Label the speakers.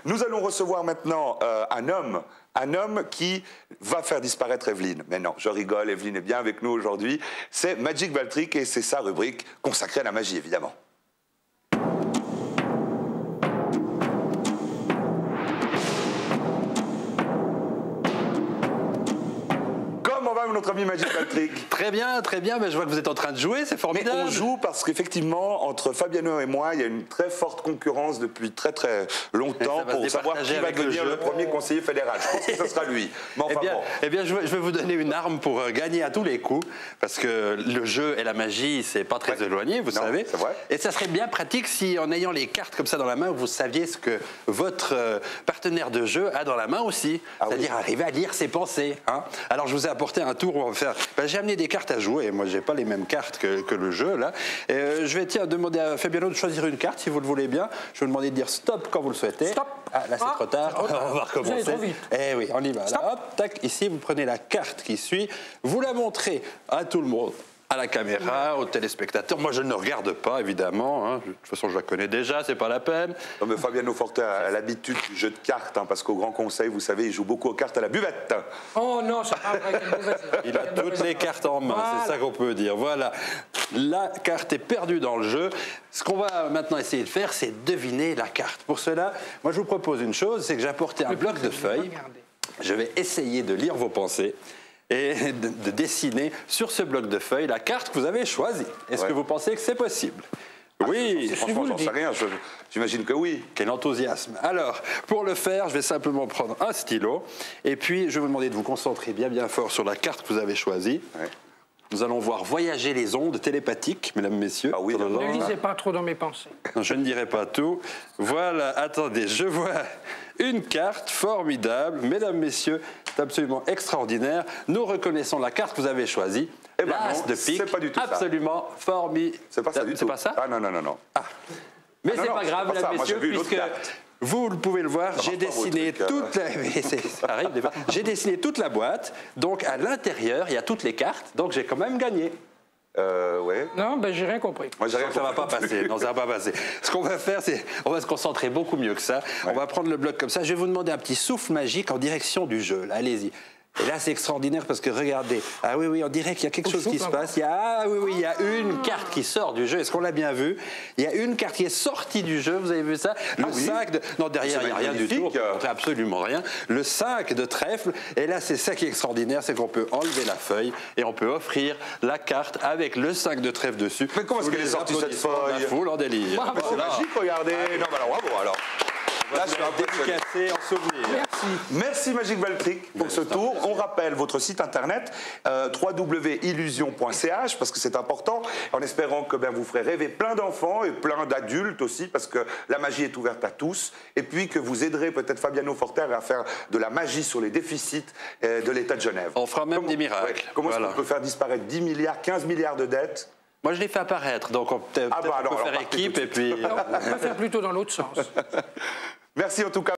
Speaker 1: Nous allons recevoir maintenant un homme qui va faire disparaître Evelyne. Mais non, je rigole, Evelyne est bien avec nous aujourd'hui. C'est Magic Valtryek et c'est sa rubrique consacrée à la magie, évidemment. Notre ami Magic Valtryek.
Speaker 2: Très bien, mais je vois que vous êtes en train de jouer, c'est formidable.
Speaker 1: Mais on joue parce qu'effectivement, entre Fabiano et moi, il y a une très forte concurrence depuis très longtemps pour savoir qui va devenir le premier conseiller fédéral. Je pense que ce sera lui. Mais enfin,
Speaker 2: eh bien, je vais vous donner une arme pour gagner à tous les coups, parce que le jeu et la magie, c'est pas très éloigné, vous savez.
Speaker 1: C'est vrai.
Speaker 2: Et ça serait bien pratique si, en ayant les cartes comme ça dans la main, vous saviez ce que votre partenaire de jeu a dans la main aussi. C'est-à-dire arriver à lire ses pensées. Hein. Alors, je vous ai apporté un tour où on va faire. J'ai amené des cartes à jouer. Moi, j'ai pas les mêmes cartes que le jeu là. Et, je vais demander à Fabiano de choisir une carte si vous le voulez bien. Je vais vous demander de dire stop quand vous le souhaitez.
Speaker 3: Stop.
Speaker 2: Ah, là, c'est trop tard. On va recommencer.
Speaker 3: Trop vite.
Speaker 2: Eh oui, on y va. Là, hop, tac. Ici, vous prenez la carte qui suit. Vous la montrez à tout le monde. À la caméra, aux téléspectateurs. Moi, je ne regarde pas, évidemment. Hein. De toute façon, je la connais déjà, c'est pas la peine.
Speaker 1: Non, mais Fabiano Forte a l'habitude du jeu de cartes, hein, parce qu'au Grand Conseil, vous savez, il joue beaucoup aux cartes à la buvette.
Speaker 3: Oh non, c'est pas vrai.
Speaker 2: Il a toutes les cartes en main, c'est ça qu'on peut dire. Voilà, la carte est perdue dans le jeu. Ce qu'on va maintenant essayer de faire, c'est deviner la carte. Pour cela, moi, je vous propose une chose, c'est que j'ai apporté un bloc de feuilles. Je vais essayer de lire vos pensées et de dessiner sur ce bloc de feuilles la carte que vous avez choisie. Est-ce que vous pensez que c'est possible? Oui.
Speaker 1: Franchement, j'en sais rien. J'imagine que oui.
Speaker 2: Quel enthousiasme. Alors, pour le faire, je vais simplement prendre un stylo et puis je vais vous demander de vous concentrer bien fort sur la carte que vous avez choisie. Ouais. Nous allons voir voyager les ondes télépathiques, mesdames, messieurs.
Speaker 1: Ah oui,
Speaker 3: ne lisez pas trop dans mes pensées.
Speaker 2: Non, je ne dirai pas tout. Voilà, attendez, je vois une carte formidable. Mesdames, messieurs, c'est absolument extraordinaire. Nous reconnaissons la carte que vous avez choisie.
Speaker 1: Eh ben
Speaker 2: l'as de pique.
Speaker 1: C'est pas du tout
Speaker 2: absolument formidable.
Speaker 1: C'est pas ça du tout.
Speaker 2: C'est pas ça?
Speaker 1: Ah non.
Speaker 2: Ah. Mais c'est pas grave, mesdames, messieurs, puisque vous pouvez le voir, j'ai dessiné toute la... J'ai dessiné toute la boîte, donc à l'intérieur, il y a toutes les cartes, donc j'ai quand même gagné.
Speaker 1: Ouais.
Speaker 3: Non, ben j'ai rien compris.
Speaker 1: Moi, j'ai rien compris.
Speaker 2: Ça va pas passer. Non, ça va pas passer. Ce qu'on va faire, c'est, on va se concentrer beaucoup mieux que ça. Ouais. On va prendre le bloc comme ça. Je vais vous demander un petit souffle magique en direction du jeu. Allez-y. Et là, c'est extraordinaire parce que regardez. Ah oui, on dirait qu'il y a quelque chose qui se passe. Il y a une carte qui sort du jeu. Est-ce qu'on l'a bien vu? Il y a une carte qui est sortie du jeu. Vous avez vu ça? Le 5 de... Non, derrière, il n'y a rien du tout. Absolument rien. Le 5 de trèfle. Et là, c'est ça qui est extraordinaire, c'est qu'on peut enlever la feuille et on peut offrir la carte avec le 5 de trèfle dessus.
Speaker 1: Mais comment est-ce qu'elle est sortie cette feuille?
Speaker 2: La foule en délire.
Speaker 1: C'est magique, regardez. Non, mais alors, bravo, alors.
Speaker 2: Là, je vais dédicacer en souvenir.
Speaker 1: Merci Magic Valtryek pour ce tour. On rappelle votre site internet www.illusion.ch parce que c'est important, en espérant que vous ferez rêver plein d'enfants et plein d'adultes aussi, parce que la magie est ouverte à tous, et puis que vous aiderez peut-être Fabiano Forte à faire de la magie sur les déficits de l'État de Genève.
Speaker 2: On fera même des miracles.
Speaker 1: Comment est-ce qu'on peut faire disparaître 10 milliards, 15 milliards de dettes?
Speaker 2: Moi, je l'ai fait apparaître, donc on peut, peut faire équipe et puis...
Speaker 3: On va faire plutôt dans l'autre sens.
Speaker 1: Merci en tout cas.